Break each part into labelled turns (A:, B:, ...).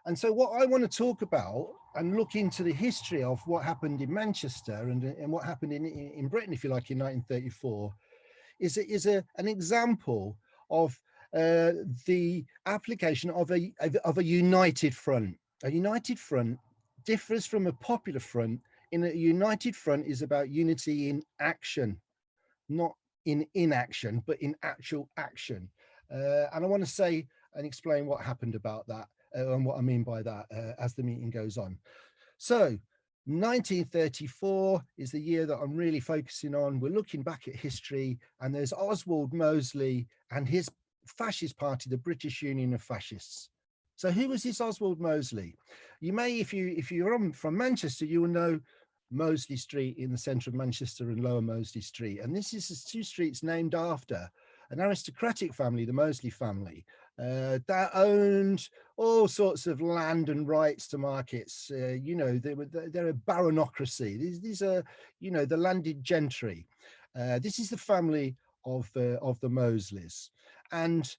A: And so what I want to talk about and look into the history of what happened in Manchester and what happened in Britain, if you like, in 1934, is an example of the application of a united front. A united front differs from a popular front in a united front is about unity in action, not in inaction, but in actual action. And I want to say and explain what happened about that and what I mean by that as the meeting goes on. So 1934 is the year that I'm really focusing on. We're looking back at history, and there's Oswald Mosley and his fascist party, the British Union of Fascists. So who was this Oswald Mosley? You may, if you're from Manchester, you will know Mosley Street in the centre of Manchester and Lower Mosley Street. And this is two streets named after an aristocratic family, the Mosley family, that owned all sorts of land and rights to markets. You know, they're a baronocracy. These are, you know, the landed gentry. This is the family of the Mosleys, and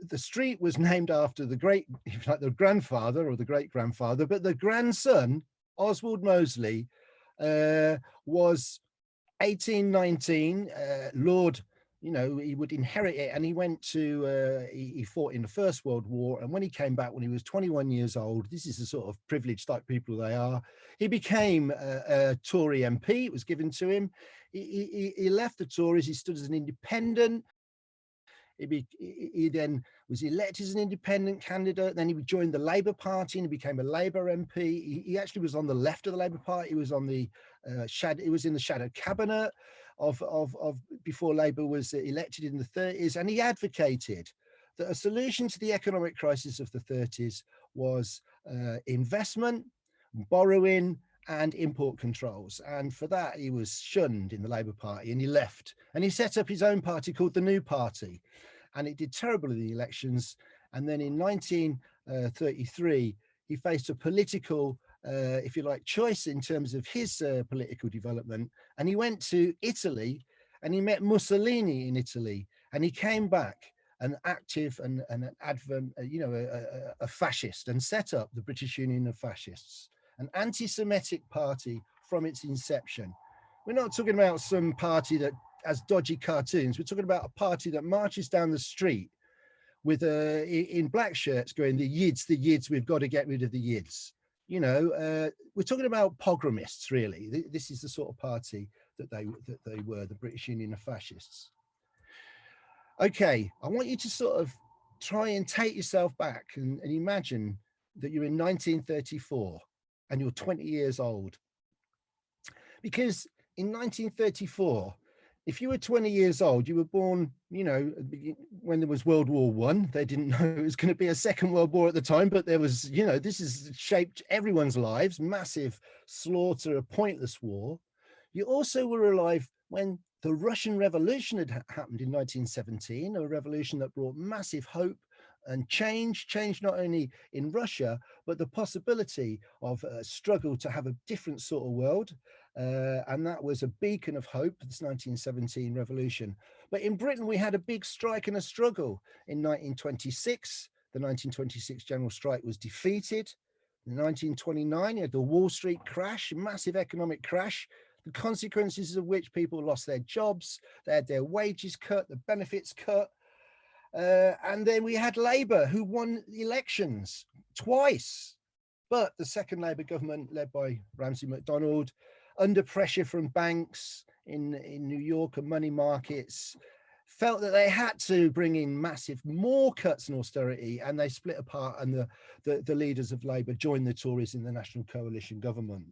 A: the street was named after the great, if you like, the grandfather or the great grandfather, but the grandson, Oswald Mosley, was 1819, Lord, you know, he would inherit it, and he went to, he fought in the First World War, and when he came back when he was 21 years old, this is the sort of privileged type people they are, he became a Tory MP. It was given to him. He left the Tories, he stood as an independent. He then was elected as an independent candidate. Then he joined the Labour Party and he became a Labour MP. He actually was on the left of the Labour Party. He was on the shadow. He was in the shadow cabinet of before Labour was elected in the 30s, and he advocated that a solution to the economic crisis of the 30s was investment, borrowing, and import controls. And for that, he was shunned in the Labour Party, and he left. And he set up his own party called the New Party, and it did terrible in the elections. And then in 1933, he faced a political, if you like, choice in terms of his political development. And he went to Italy, and he met Mussolini in Italy, and he came back an active and an advent, you know, a fascist, and set up the British Union of Fascists, an anti-Semitic party from its inception. We're not talking about some party that has dodgy cartoons. We're talking about a party that marches down the street with in black shirts going, the Yids, we've got to get rid of the Yids. You know, we're talking about pogromists, really. This is the sort of party that they were, the British Union of Fascists. Okay, I want you to sort of try and take yourself back and imagine that you're in 1934 and you're 20 years old. Because in 1934, if you were 20 years old, you were born, you know, when there was World War I. They didn't know it was going to be a Second World War at the time, but there was, you know, this has shaped everyone's lives, massive slaughter, a pointless war. You also were alive when the Russian Revolution had happened in 1917, a revolution that brought massive hope and change not only in Russia, but the possibility of a struggle to have a different sort of world. And that was a beacon of hope, this 1917 revolution. But in Britain, we had a big strike and a struggle in 1926. The 1926 general strike was defeated. In 1929, you had the Wall Street crash, massive economic crash, the consequences of which people lost their jobs, they had their wages cut, the benefits cut. And then we had Labour, who won elections twice. But the second Labour government, led by Ramsay MacDonald, under pressure from banks in New York and money markets, felt that they had to bring in massive more cuts and austerity, and they split apart, and the leaders of Labour joined the Tories in the National Coalition government.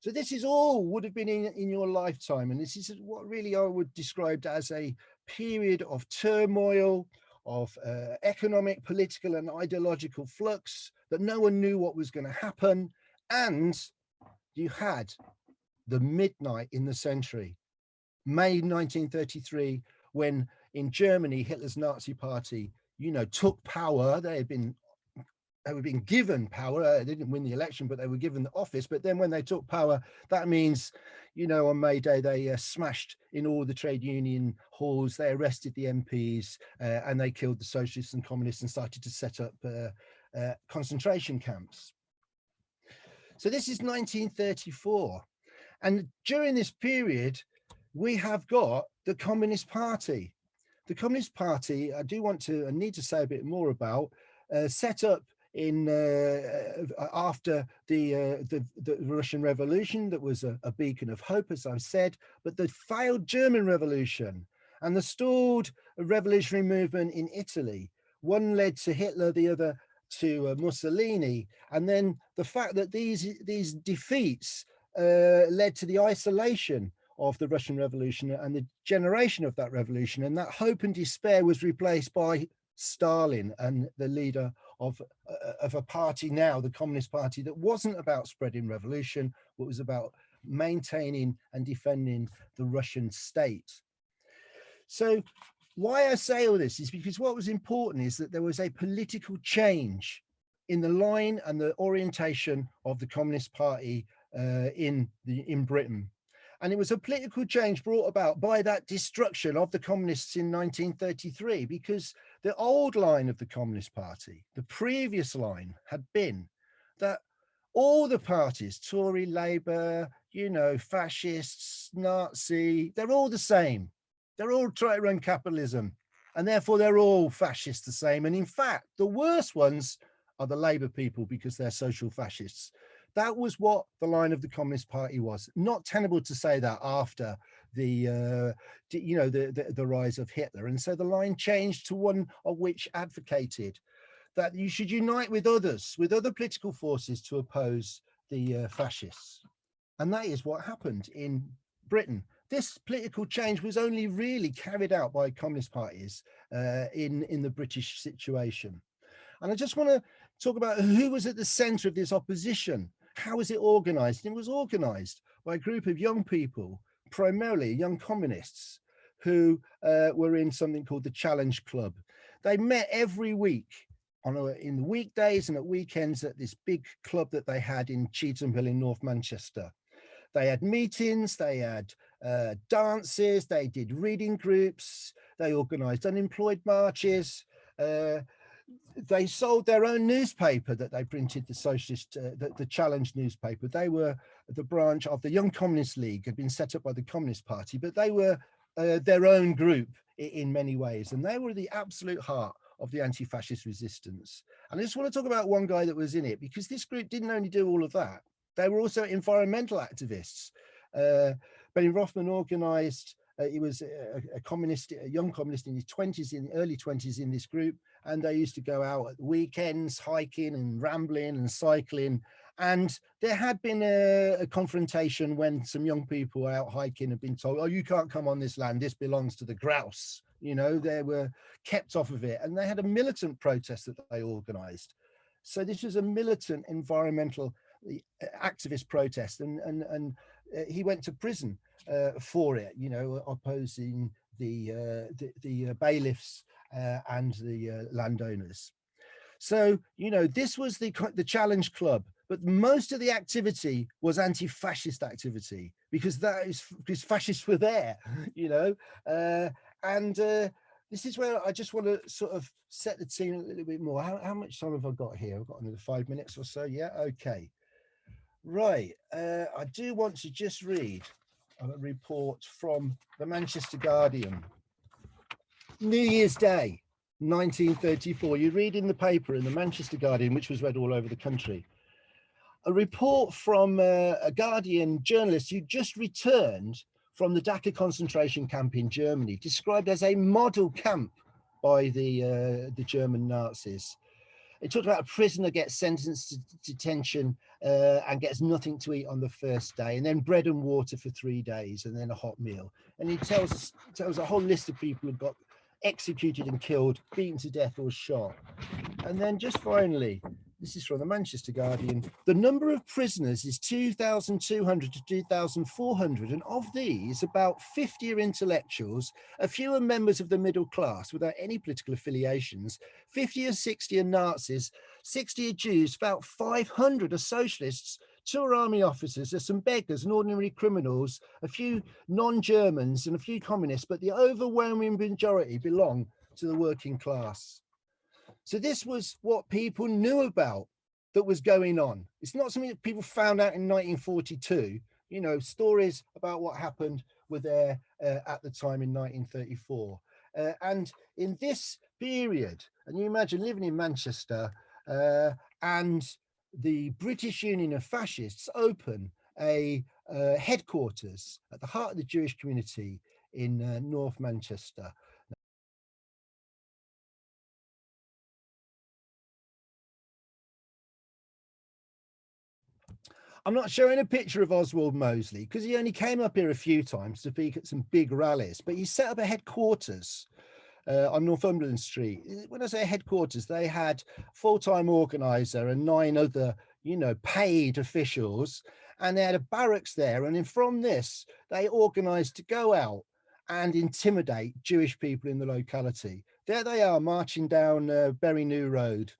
A: So this is all would have been in your lifetime, and this is what really I would describe as a period of turmoil, of economic, political and ideological flux, that no one knew what was going to happen. And you had the midnight in the century, May 1933, when in Germany, Hitler's Nazi party, you know, took power. They had been they were being given power. They didn't win the election, but they were given the office. But then when they took power, that means, you know, on May Day, they smashed in all the trade union halls, they arrested the MPs, and they killed the socialists and communists and started to set up concentration camps. So this is 1934. And during this period, we have got the Communist Party. The Communist Party, I need to say a bit more about, set up in after the Russian Revolution, that was a beacon of hope, as I've said, but the failed German Revolution and the stalled revolutionary movement in Italy. One led to Hitler, the other to Mussolini, and then the fact that these defeats led to the isolation of the Russian Revolution and the generation of that revolution, and that hope and despair was replaced by Stalin and the leader of a party now, the Communist Party, that wasn't about spreading revolution, but was about maintaining and defending the Russian state. So why I say all this is because what was important is that there was a political change in the line and the orientation of the Communist Party in Britain. And it was a political change brought about by that destruction of the communists in 1933, because the old line of the Communist Party, the previous line, had been that all the parties, Tory, Labour, you know, fascists, Nazi, they're all the same. They're all trying to run capitalism, and therefore they're all fascists the same. And in fact, the worst ones are the Labour people, because they're social fascists. That was what the line of the Communist Party was. Not tenable to say that after the rise of Hitler. And so the line changed to one of which advocated that you should unite with others, with other political forces, to oppose the fascists. And that is what happened in Britain. This political change was only really carried out by communist parties in the British situation. And I just want to talk about who was at the center of this opposition. How was it organized? It was organized by a group of young people, primarily young communists, who were in something called the Challenge Club. They met every week in the weekdays and at weekends at this big club that they had in Cheetham Hill in North Manchester. They had meetings, they had dances, they did reading groups, they organized unemployed marches. They sold their own newspaper that they printed, the socialist, the Challenge newspaper. They were the branch of the Young Communist League, had been set up by the Communist Party, but they were their own group in many ways. And they were the absolute heart of the anti-fascist resistance. And I just want to talk about one guy that was in it, because this group didn't only do all of that. They were also environmental activists. Benny Rothman organized, he was a communist, a young communist in his 20s, in early 20s in this group. And they used to go out at weekends, hiking and rambling and cycling. And there had been a confrontation when some young people out hiking had been told, oh, you can't come on this land, this belongs to the grouse. You know, they were kept off of it. And they had a militant protest that they organized. So this was a militant environmental activist protest. And he went to prison for it, you know, opposing the bailiffs and the landowners. So, you know, this was the Challenge Club, but most of the activity was anti-fascist activity, because because fascists were there, you know, and this is where I just want to sort of set the scene a little bit more. How much time have I got here? I've got another 5 minutes or so. Yeah, okay. Right, I do want to just read a report from the Manchester Guardian. New Year's Day, 1934. You read in the paper in the Manchester Guardian, which was read all over the country, a report from a Guardian journalist who just returned from the Dachau concentration camp in Germany, described as a model camp by the German Nazis. It talked about a prisoner gets sentenced to detention and gets nothing to eat on the first day, and then bread and water for 3 days, and then a hot meal. And he tells a whole list of people who got executed and killed, beaten to death or shot. And then just finally, This is from the Manchester Guardian. The number of prisoners is 2,200 to 2,400, and of these, about 50 are intellectuals, a few are members of the middle class without any political affiliations, 50 or 60 are Nazis, 60 are Jews, about 500 are socialists, 2 are army officers, there's some beggars and ordinary criminals, a few non-Germans and a few communists, but the overwhelming majority belong to the working class. So this was what people knew about that was going on. It's not something that people found out in 1942. You know, stories about what happened were there at the time in 1934. And in this period, and you imagine living in Manchester and the British Union of Fascists open a headquarters at the heart of the Jewish community in North Manchester. I'm not showing a picture of Oswald Mosley because he only came up here a few times to speak at some big rallies, but he set up a headquarters on Northumberland Street. When I say headquarters, they had full-time organizer and 9 other, you know, paid officials, and they had a barracks there. And then from this, they organized to go out and intimidate Jewish people in the locality. There they are marching down Bury New Road.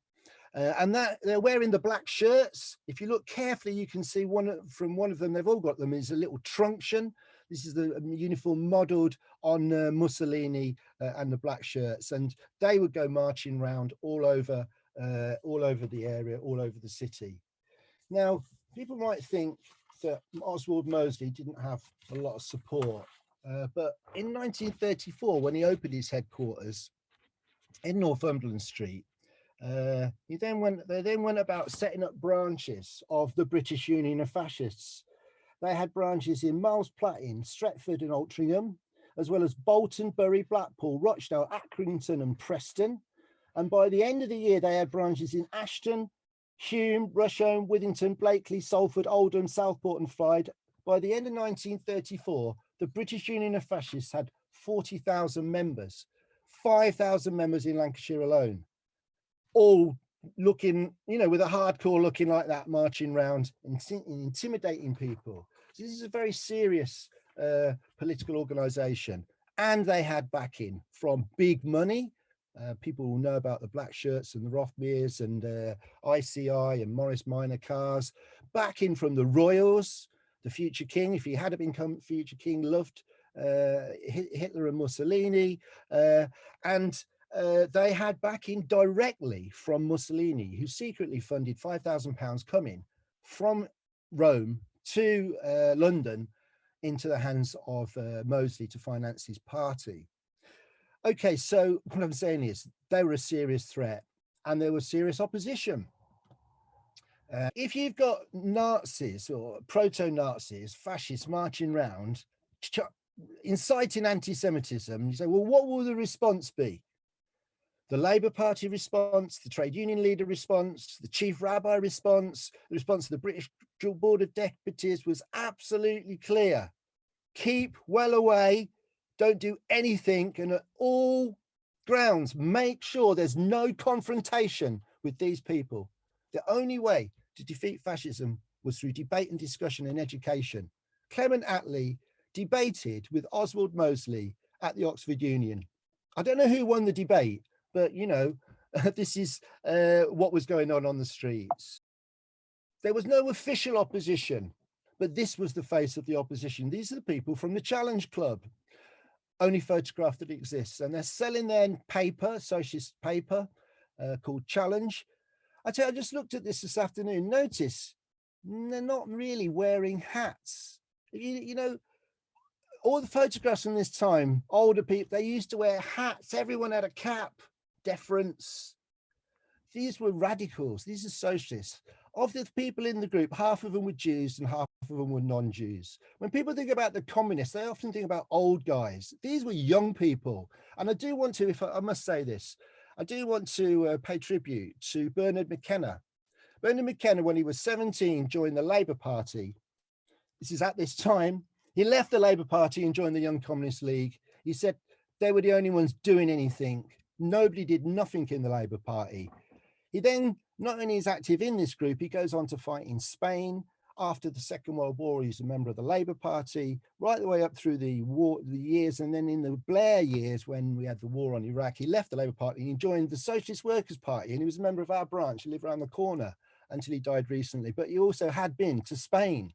A: And that they're wearing the black shirts. If you look carefully, you can see one of them, they've all got them, is a little truncheon. This is the uniform modeled on Mussolini and the black shirts. And they would go marching around all over the area, all over the city. Now, people might think that Oswald Mosley didn't have a lot of support. But in 1934, when he opened his headquarters in Northumberland Street, they then went about setting up branches of the British Union of Fascists. They had branches in Miles Platting, Stretford and Altrincham, as well as Bolton, Bury, Blackpool, Rochdale, Accrington and Preston. And by the end of the year, they had branches in Ashton, Hume, Rusholme, Withington, Blakely, Salford, Oldham, Southport and Clyde. By the end of 1934, the British Union of Fascists had 40,000 members, 5,000 members in Lancashire alone, all looking, you know, with a hardcore looking like that, marching around and intimidating people. So this is a very serious political organization, and they had backing from big money. People will know about the black shirts and the Rothmeers and ICI and Morris Minor cars, backing from the royals. The future king, if he had become future king, loved Hitler and Mussolini, and they had backing directly from Mussolini, who secretly funded £5,000 coming from Rome to London into the hands of Mosley to finance his party. Okay, so what I'm saying is they were a serious threat and there was serious opposition. If you've got Nazis or proto-Nazis, fascists marching around, inciting anti-Semitism, you say, well, what will the response be? The Labour Party response, the trade union leader response, the chief rabbi response, the response of the British Board of Deputies was absolutely clear. Keep well away, don't do anything, and at all grounds, make sure there's no confrontation with these people. The only way to defeat fascism was through debate and discussion and education. Clement Attlee debated with Oswald Mosley at the Oxford Union. I don't know who won the debate, but, you know, this is what was going on the streets. There was no official opposition, but this was the face of the opposition. These are the people from the Challenge Club, only photograph that exists. And they're selling their paper, socialist paper, called Challenge. I tell you, I just looked at this afternoon. Notice they're not really wearing hats. You know, all the photographs from this time, older people, they used to wear hats. Everyone had a cap. Deference. These were radicals. These are socialists. Of the people in the group, half of them were Jews and half of them were non-Jews. When people think about the communists, they often think about old guys. These were young people. And I do want to, if I must say this, I do want to pay tribute to Bernard McKenna. Bernard McKenna, when he was 17, joined the Labour Party. This is at this time. He left the Labour Party and joined the Young Communist League. He said they were the only ones doing anything. Nobody did nothing in the Labour Party. He then Not only is active in this group, he goes on to fight in Spain. After the Second World War, he's a member of the Labour Party, right the way up through the years. And then in the Blair years, when we had the war on Iraq, he left the Labour Party and he joined the Socialist Workers' Party. And he was a member of our branch. He lived around the corner until he died recently. But he also had been to Spain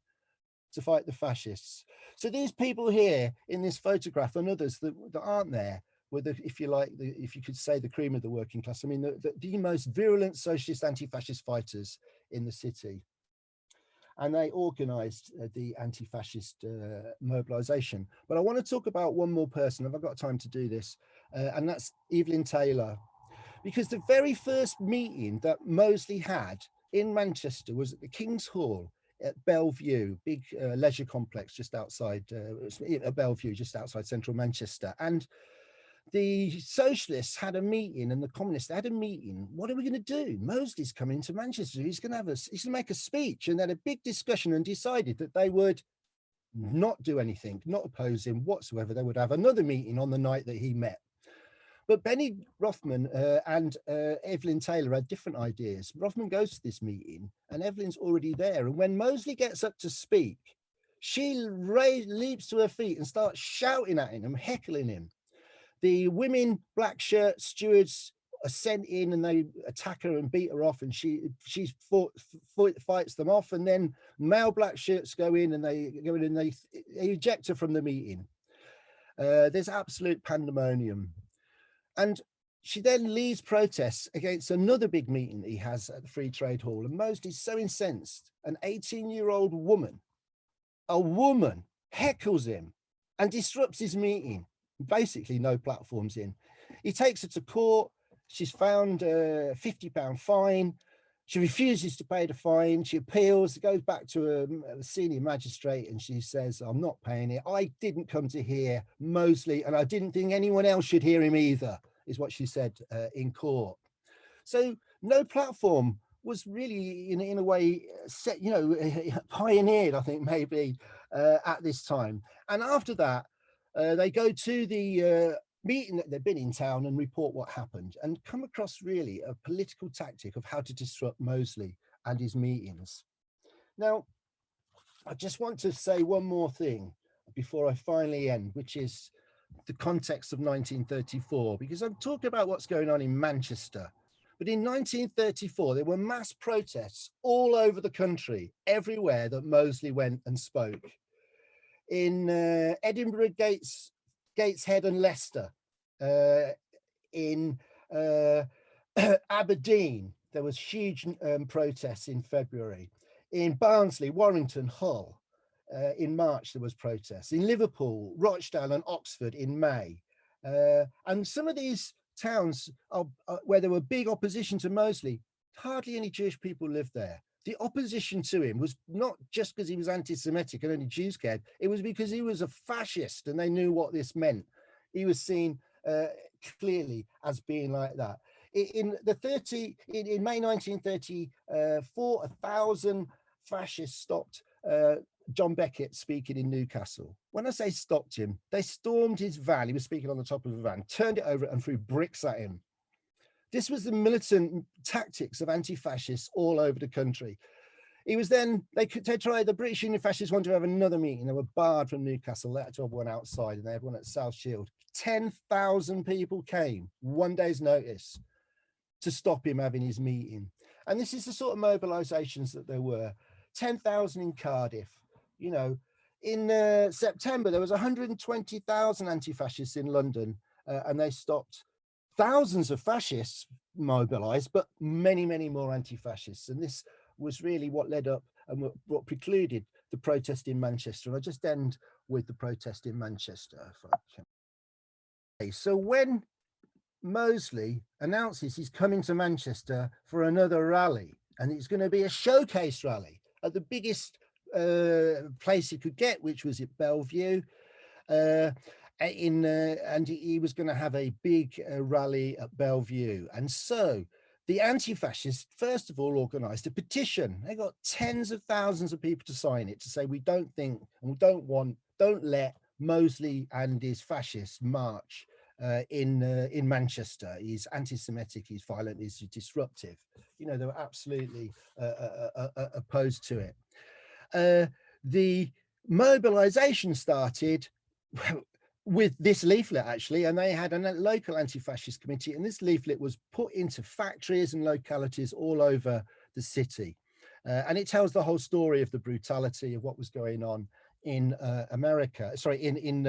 A: to fight the fascists. So these people here in this photograph and others that aren't there were the, if you like, if you could say, the cream of the working class. I mean, the most virulent socialist anti-fascist fighters in the city. And they organised the anti-fascist mobilisation. But I want to talk about one more person. Have I got time to do this? And that's Evelyn Taylor. Because the very first meeting that Mosley had in Manchester was at the King's Hall at Belle Vue, big leisure complex just outside Belle Vue, just outside central Manchester. And the socialists had a meeting and the communists had a meeting. What are we going to do? Mosley's coming to Manchester. He's going to make a speech. And they had a big discussion and decided that they would not do anything, not oppose him whatsoever. They would have another meeting on the night that he met. But Benny Rothman and Evelyn Taylor had different ideas. Rothman goes to this meeting and Evelyn's already there. And when Mosley gets up to speak, she leaps to her feet and starts shouting at him and heckling him. The women black shirt stewards are sent in and they attack her and beat her off, and she fights them off. And then male black shirts go in and they eject her from the meeting. There's absolute pandemonium. And she then leads protests against another big meeting that he has at the Free Trade Hall. And Mosley's so incensed, an 18-year-old woman, heckles him and disrupts his meeting. Basically no platforms in. He takes her to court. She's found a £50 fine. She refuses to pay the fine. She appeals, goes back to a senior magistrate, and she says, I'm not paying it. I didn't come to hear Mosley, and I didn't think anyone else should hear him either, is what she said in court. So no platform was really, in a way, set, pioneered, I think, maybe at this time. And after that, they go to the meeting that they've been in town and report what happened, and come across really a political tactic of how to disrupt Mosley and his meetings. Now, I just want to say one more thing before I finally end, which is the context of 1934, because I'm talking about what's going on in Manchester. But in 1934, there were mass protests all over the country, everywhere that Mosley went and spoke. In Edinburgh, Gateshead and Leicester, in Aberdeen, there was huge protests in February. In Barnsley, Warrington, Hull, in March, there was protests. In Liverpool, Rochdale and Oxford in May. And some of these towns where there were big opposition to Mosley, hardly any Jewish people lived there. The opposition to him was not just because he was anti-Semitic and only Jews cared, it was because he was a fascist and they knew what this meant. He was seen clearly as being like that. In May 1934, 1,000 fascists stopped John Beckett speaking in Newcastle. When I say stopped him, they stormed his van. He was speaking on the top of a van, turned it over and threw bricks at him. This was the militant tactics of anti-fascists all over the country. He was then, they tried, the British Union of Fascists wanted to have another meeting. They were barred from Newcastle. They had to have one outside, and they had one at South Shield. 10,000 people came, one day's notice, to stop him having his meeting. And this is the sort of mobilizations that there were. 10,000 in Cardiff. In September, there was 120,000 anti-fascists in London, and they stopped thousands of fascists mobilized, but many, many more anti-fascists. And this was really what led up and what precluded the protest in Manchester. And I just end with the protest in Manchester. If I can. Okay, so when Mosley announces he's coming to Manchester for another rally, and it's going to be a showcase rally at the biggest place he could get, which was at Belle Vue, and he was going to have a big rally at Belle Vue. And so the anti-fascists, first of all, organised a petition. They got tens of thousands of people to sign it, to say we don't think and we don't let Mosley and his fascists march in Manchester. He's anti-Semitic, he's violent, he's disruptive. You know, they were absolutely opposed to it. The mobilization started with this leaflet, actually, and they had a local anti-fascist committee, and this leaflet was put into factories and localities all over the city. And it tells the whole story of the brutality of what was going on in America, sorry, in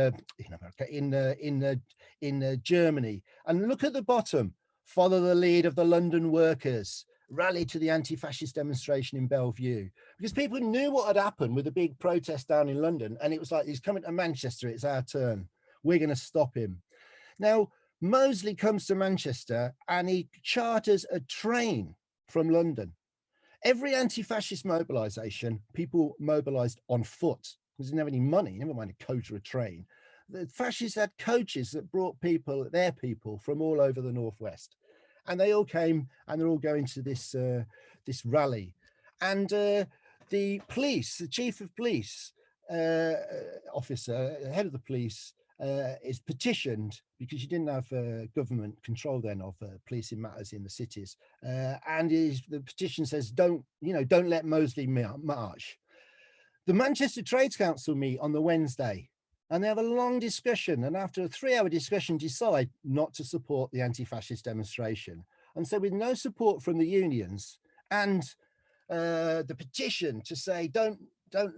A: Germany. And look at the bottom: follow the lead of the London workers, rally to the anti-fascist demonstration in Belle Vue, because people knew what had happened with the big protest down in London, and it was like, he's coming to Manchester, it's our turn, we're going to stop him. Now, Mosley comes to Manchester and he charters a train from London. Every anti-fascist mobilization, people mobilized on foot because they didn't have any money, never mind a coach or a train. The fascists had coaches that brought people, their people, from all over the Northwest. And they all came, and they're all going to this this rally. And the police, the chief of police officer, head of the police, is petitioned, because you didn't have government control then of policing matters in the cities. And the petition says, don't let Mosley march. The Manchester Trades Council meet on the Wednesday, and they have a long discussion, and after a 3-hour discussion decide not to support the anti-fascist demonstration. And so with no support from the unions and the petition to say don't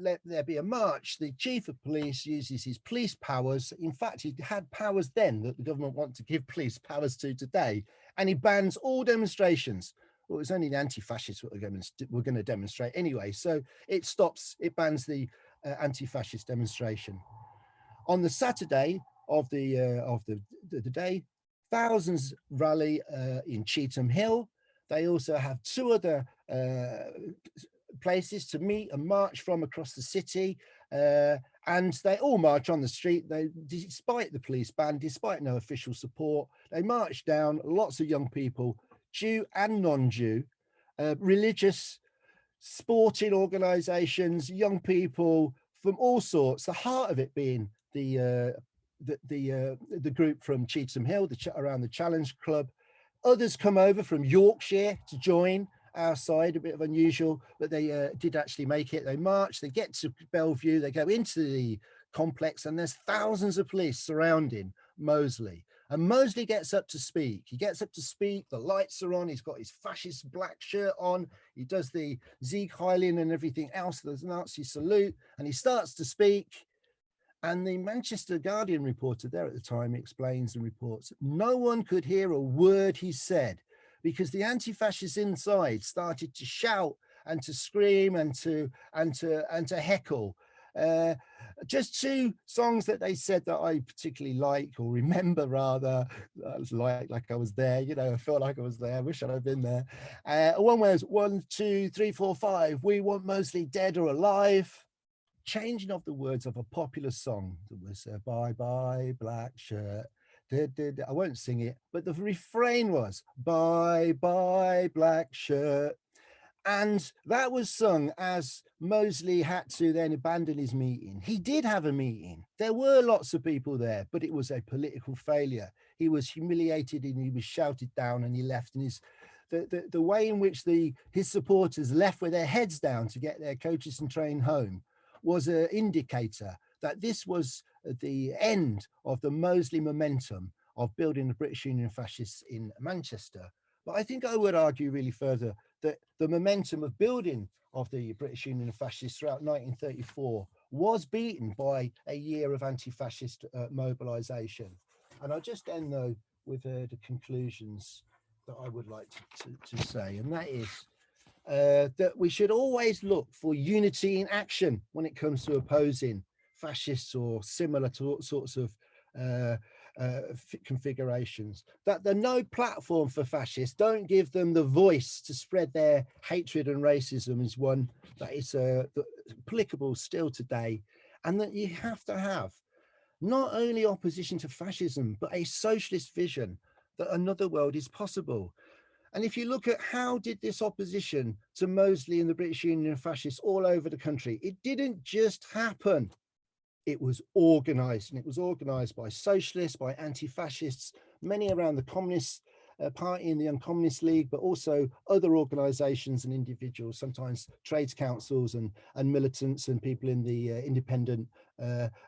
A: let there be a march, the chief of police uses his police powers. In fact, he had powers then that the government want to give police powers to today, and he bans all demonstrations. Well, it was only the anti-fascists that were going to demonstrate anyway, so it bans the anti-fascist demonstration. On the Saturday of the day, thousands rally in Cheetham Hill. They also have 2 other places to meet and march from across the city, and they all march on the street. They, despite the police ban, despite no official support, they march down. Lots of young people, Jew and non-Jew, religious, sporting organisations, young people from all sorts. The heart of it being the group from Cheetham Hill, around the Challenge Club. Others come over from Yorkshire to join our side, a bit of unusual, but they did actually make it. They march, they get to Belle Vue, they go into the complex, and there's thousands of police surrounding Mosley. And Mosley gets up to speak. He gets up to speak, the lights are on, he's got his fascist black shirt on, he does the Sieg Heilin and everything else, there's Nazi salute, and he starts to speak. And the Manchester Guardian reporter there at the time explains and reports, no one could hear a word he said, because the anti-fascists inside started to shout and to scream and to heckle. Just 2 songs that they said that I particularly like, or remember rather. I was like I was there, you know, I felt like I was there. I wish I'd have been there. One was 1, 2, 3, 4, 5. We want Mosley dead or alive. Changing of the words of a popular song that was bye bye black shirt. I won't sing it, but the refrain was bye bye black shirt. And that was sung as Mosley had to then abandon his meeting. He did have a meeting. There were lots of people there, but it was a political failure. He was humiliated and he was shouted down, and he left. And the way in which his supporters left with their heads down to get their coaches and train home was an indicator that this was the end of the Mosley momentum of building the British Union of Fascists in Manchester. But I think I would argue really further that the momentum of building of the British Union of Fascists throughout 1934 was beaten by a year of anti-fascist mobilisation. And I'll just end though with the conclusions that I would like to say, and that is that we should always look for unity in action when it comes to opposing fascists or similar sorts of configurations. That the no platform for fascists, don't give them the voice to spread their hatred and racism, is one that is applicable still today. And that you have to have not only opposition to fascism, but a socialist vision that another world is possible. And if you look at how did this opposition to Mosley and the British Union of Fascists all over the country, it didn't just happen. it was organised, and it was organised by socialists, by anti-fascists, many around the Communist Party and the Young Communist League, but also other organisations and individuals, sometimes trades councils and militants and people in the independent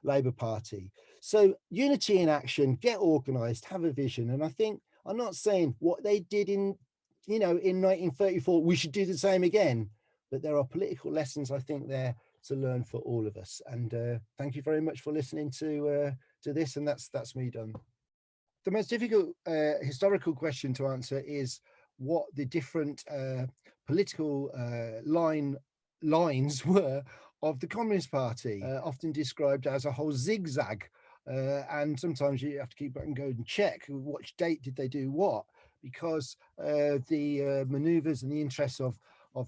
A: Labour Party. So unity in action, get organised, have a vision. And I think, I'm not saying what they did in 1934, we should do the same again, but there are political lessons, I think, there to learn for all of us. And thank you very much for listening to this. And that's me done. The most difficult historical question to answer is what the different political lines were of the Communist Party, often described as a whole zigzag. And sometimes you have to keep back and go and check which date did they do what, because the maneuvers and the interests of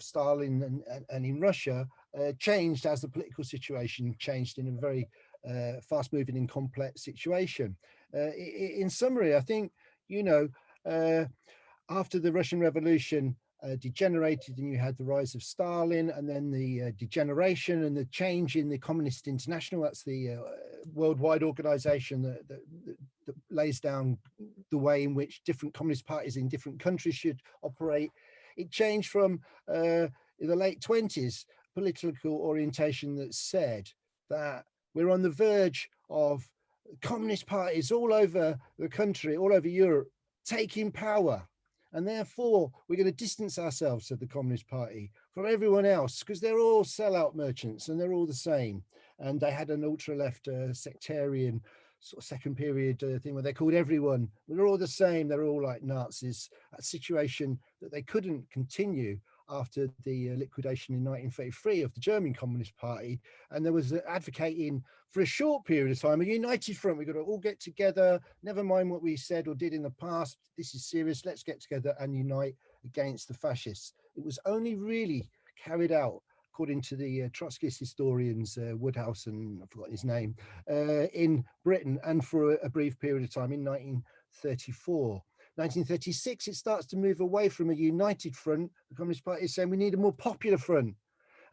A: Stalin and in Russia changed as the political situation changed in a very fast-moving and complex situation. In summary, I think, after the Russian Revolution degenerated and you had the rise of Stalin, and then the degeneration and the change in the Communist International, that's the worldwide organization that lays down the way in which different communist parties in different countries should operate. It changed from in the late 20s, political orientation that said that we're on the verge of communist parties all over the country, all over Europe, taking power. And therefore, we're going to distance ourselves, said the Communist Party, from everyone else, because they're all sellout merchants and they're all the same. And they had an ultra-left sectarian sort of second period thing where they called everyone, they're all the same, they're all like Nazis, a situation that they couldn't continue after the liquidation in 1933 of the German Communist Party. And there was advocating for a short period of time, a united front. We've got to all get together, never mind what we said or did in the past. This is serious. Let's get together and unite against the fascists. It was only really carried out, according to the Trotskyist historians, Woodhouse and I've forgotten his name, in Britain, and for a brief period of time in 1934. 1936, it starts to move away from a united front. The Communist Party is saying we need a more popular front.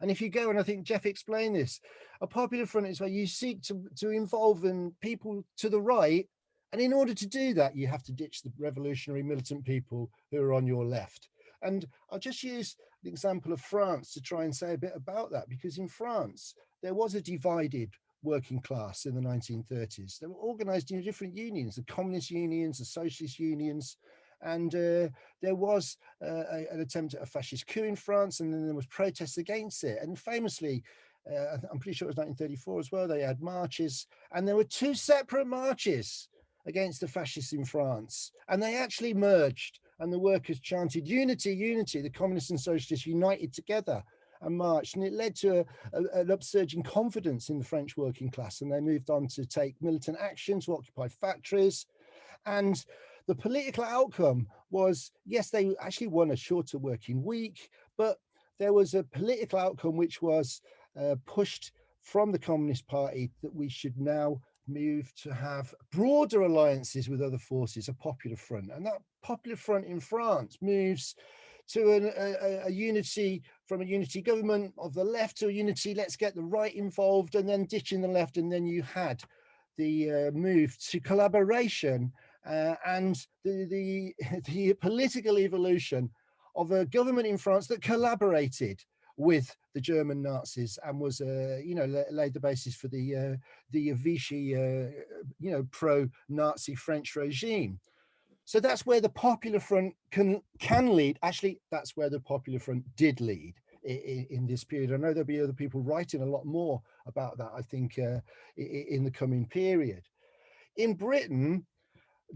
A: And if you go, and I think Jeff explained this, a popular front is where you seek to involve people to the right. And in order to do that, you have to ditch the revolutionary militant people who are on your left. And I'll just use the example of France to try and say a bit about that, because in France, there was a divided working class in the 1930s. They were organized in different unions, the communist unions, the socialist unions, and there was an attempt at a fascist coup in France, and then there was protests against it. And famously, I'm pretty sure it was 1934 as well, they had marches, and there were two separate marches against the fascists in France, and they actually merged, and the workers chanted unity, unity, the communists and socialists united together and marched, and it led to an upsurge in confidence in the French working class, and they moved on to take militant action to occupy factories. And the political outcome was, yes, they actually won a shorter working week, but there was a political outcome which was pushed from the Communist Party that we should now move to have broader alliances with other forces, a popular front. And that popular front in France moves to a unity, from a unity government of the left to a unity, let's get the right involved, and then ditching the left. And then you had the move to collaboration and the political evolution of a government in France that collaborated with the German Nazis and was, laid the basis for the Vichy, pro-Nazi French regime. So that's where the Popular Front can lead. Actually, that's where the Popular Front did lead in this period. I know there'll be other people writing a lot more about that, I think, in the coming period. In Britain,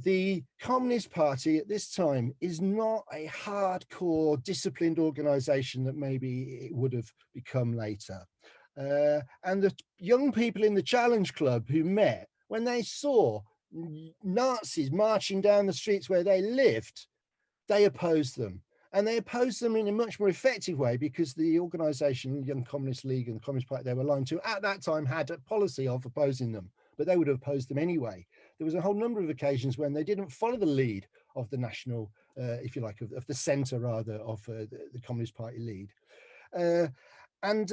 A: the Communist Party at this time is not a hardcore, disciplined organization that maybe it would have become later. And the young people in the Challenge Club who met, when they saw Nazis marching down the streets where they lived, they opposed them. And they opposed them in a much more effective way, because the organization, the Young Communist League and the Communist Party they were aligned to at that time had a policy of opposing them, but they would have opposed them anyway. There was a whole number of occasions when they didn't follow the lead of the national, if you like, of the center rather, of the Communist Party lead. And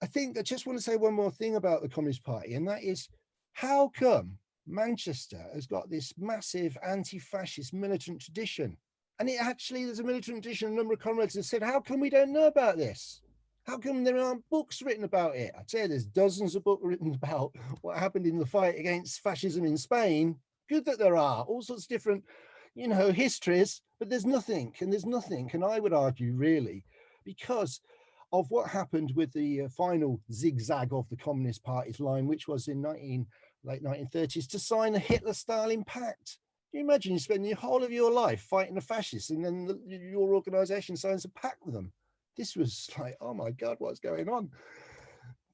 A: I think I just want to say one more thing about the Communist Party, and that is, how come Manchester has got this massive anti-fascist militant tradition? And it actually, there's a militant tradition, a number of comrades have said, how come we don't know about this? How come there aren't books written about it? I tell you, there's dozens of books written about what happened in the fight against fascism in Spain. Good that there are all sorts of different, histories, but there's nothing, and I would argue really, because of what happened with the final zigzag of the Communist Party's line, which was in late 1930s, to sign the Hitler-Stalin Pact. Can you imagine you spend your whole of your life fighting the fascists, and then your organization signs a pact with them? This was like, oh my God, what's going on?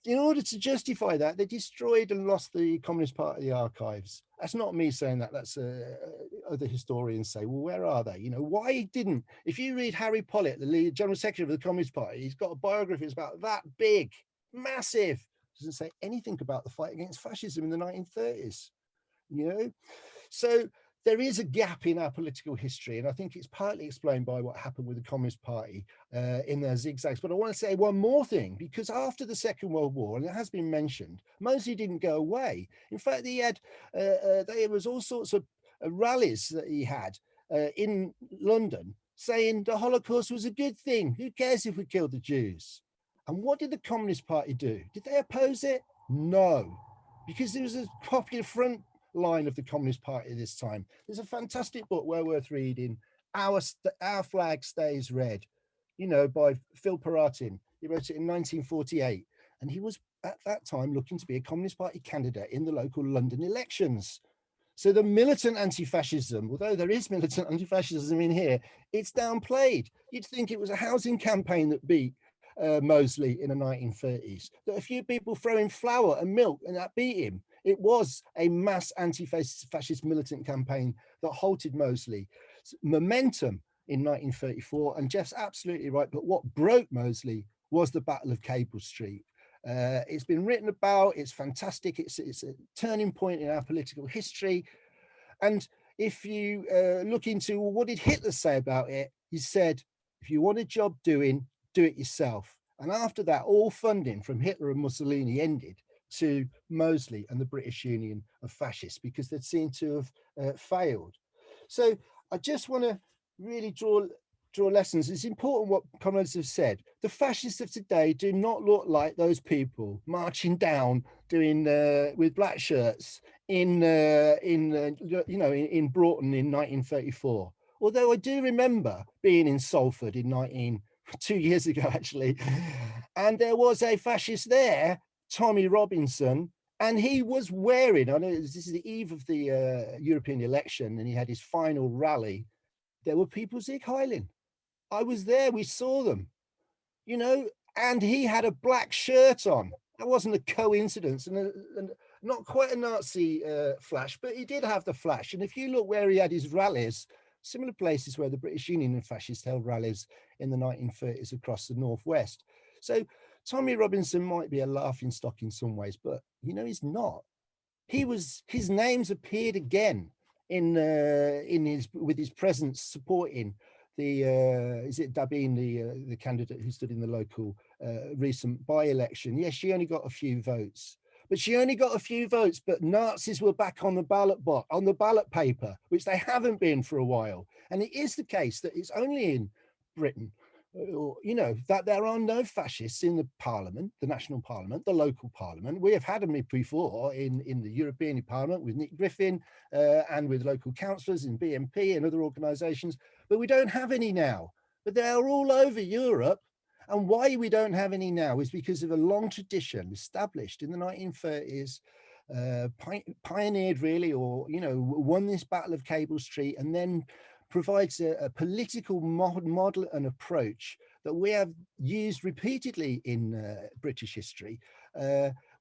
A: In order to justify that, they destroyed and lost the Communist Party archives. That's not me saying that. That's other historians say, well, where are they? Why didn't, if you read Harry Pollitt, the General Secretary of the Communist Party, he's got a biography that's about that big, massive, doesn't say anything about the fight against fascism in the 1930s, So there is a gap in our political history, and I think it's partly explained by what happened with the Communist Party in their zigzags. But I want to say one more thing, because after the Second World War, and it has been mentioned, Mosley didn't go away. In fact, he had there was all sorts of rallies that he had in London saying the Holocaust was a good thing. Who cares if we killed the Jews? And what did the Communist Party do? Did they oppose it? No, because there was a popular front line of the Communist Party this time. There's a fantastic book well worth reading, Our Flag Stays Red, by Phil Paratin. He wrote it in 1948, and he was at that time looking to be a Communist Party candidate in the local London elections. So the militant anti-fascism, although there is militant anti-fascism in here, it's downplayed. You'd think it was a housing campaign that beat Mosley in the 1930s, that a few people throwing flour and milk and that beat him. It was a mass anti-fascist militant campaign that halted Mosley's momentum in 1934. And Jeff's absolutely right, but what broke Mosley was the Battle of Cable Street. It's been written about, it's fantastic, it's a turning point in our political history. And if you look into, well, what did Hitler say about it? He said, if you want a job doing, do it yourself. And after that, all funding from Hitler and Mussolini ended to Mosley and the British Union of Fascists, because they'd seemed to have failed. So I just want to really draw lessons. It's important what comrades have said. The fascists of today do not look like those people marching down doing with black shirts in Broughton in 1934. Although I do remember being in Salford in 2 years ago actually, and there was a fascist there, Tommy Robinson, and he was wearing, I know this is the eve of the European election, and he had his final rally. There were people Sieg Heiling. I was there, we saw them, and he had a black shirt on. That wasn't a coincidence, and not quite a Nazi flash, but he did have the flash. And if you look where he had his rallies, similar places where the British Union of Fascists held rallies in the 1930s across the Northwest. So Tommy Robinson might be a laughing stock in some ways, but he's not. His name's appeared again with his presence supporting the is it Dabine, the candidate who stood in the local recent by-election. Yes, she only got a few votes, but Nazis were back on the ballot paper, which they haven't been for a while. And it is the case that it's only in Britain, that there are no fascists in the parliament, the national parliament, the local parliament. We have had them before in the European Parliament with Nick Griffin and with local councillors in BNP and other organisations, but we don't have any now. But they are all over Europe. And why we don't have any now is because of a long tradition established in the 1930s, pioneered really, or, won this Battle of Cable Street, and then provides a political model and approach that we have used repeatedly in British history,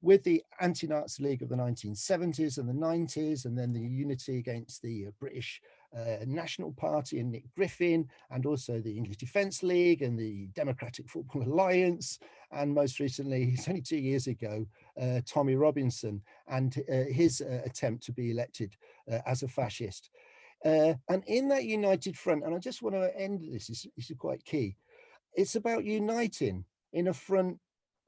A: with the Anti-Nazi League of the 1970s and the 90s, and then the unity against the British National Party and Nick Griffin, and also the English Defence League and the Democratic Football Alliance, and most recently, it's only 2 years ago, Tommy Robinson and his attempt to be elected as a fascist. And in that united front, and I just want to end this is quite key, it's about uniting in a front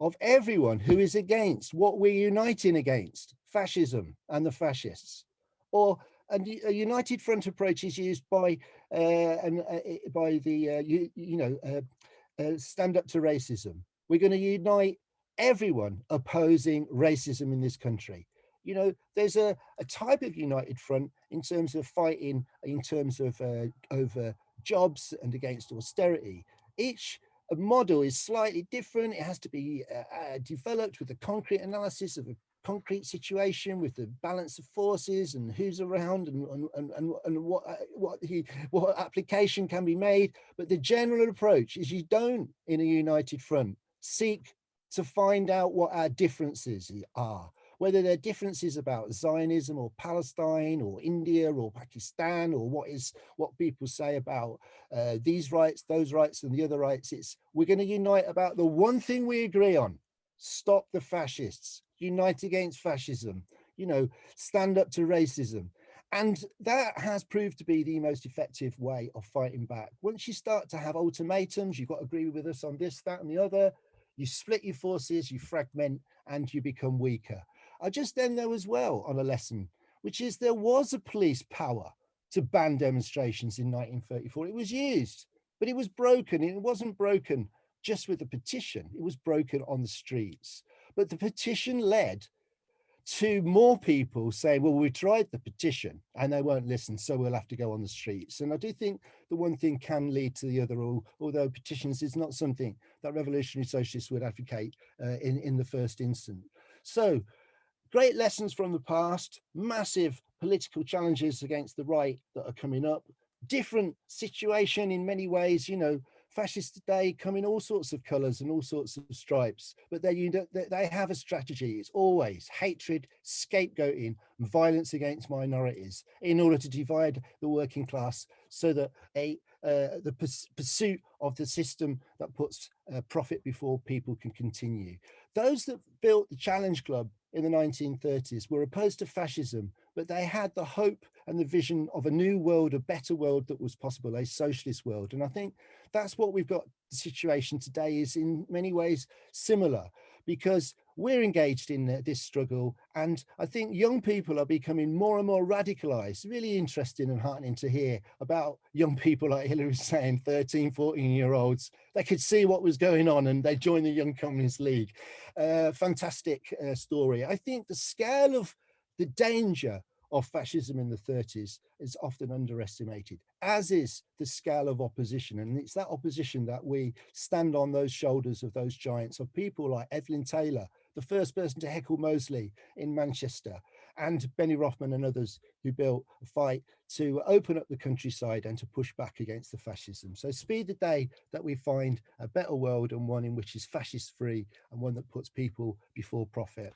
A: of everyone who is against what we're uniting against, fascism and the fascists. Or a united front approach is used by stand up to racism. We're going to unite everyone opposing racism in this country. You know, there's a type of united front in terms of fighting, in terms of over jobs and against austerity. Each model is slightly different. It has to be developed with a concrete analysis of a concrete situation, with the balance of forces and who's around and what application can be made. But the general approach is you don't, in a united front, seek to find out what our differences are, whether they're differences about Zionism or Palestine or India or Pakistan, or what people say about these rights, those rights, and the other rights. It's we're going to unite about the one thing we agree on: stop the fascists, unite against fascism, you know, stand up to racism. And that has proved to be the most effective way of fighting back. Once you start to have ultimatums, you've got to agree with us on this, that, and the other, you split your forces, you fragment, and you become weaker. I just end there as well on a lesson, which is there was a police power to ban demonstrations in 1934. It was used, but it was broken. It wasn't broken just with a petition. It was broken on the streets. But the petition led to more people saying, well, we tried the petition and they won't listen, so we'll have to go on the streets. And I do think the one thing can lead to the other, although petitions is not something that revolutionary socialists would advocate in the first instance. So great lessons from the past, massive political challenges against the right that are coming up, different situation in many ways, you know, fascists today come in all sorts of colors and all sorts of stripes, but they have a strategy. It's always hatred, scapegoating, violence against minorities in order to divide the working class so that the pursuit of the system that puts profit before people can continue. Those that built the Challenge Club in the 1930s were opposed to fascism, but they had the hope and the vision of a new world, a better world that was possible, a socialist world. And I think that's what we've got. The situation today is in many ways similar, because we're engaged in this struggle. And I think young people are becoming more and more radicalized. Really interesting and heartening to hear about young people, like Hilary was saying, 13, 14-year-olds. They could see what was going on and they joined the Young Communist League. Fantastic story. I think the scale of the danger of fascism in the 30s is often underestimated, as is the scale of opposition. And it's that opposition that we stand on those shoulders of those giants, of people like Evelyn Taylor, the first person to heckle Mosley in Manchester, and Benny Rothman and others who built a fight to open up the countryside and to push back against the fascism. So speed the day that we find a better world, and one in which is fascist free and one that puts people before profit.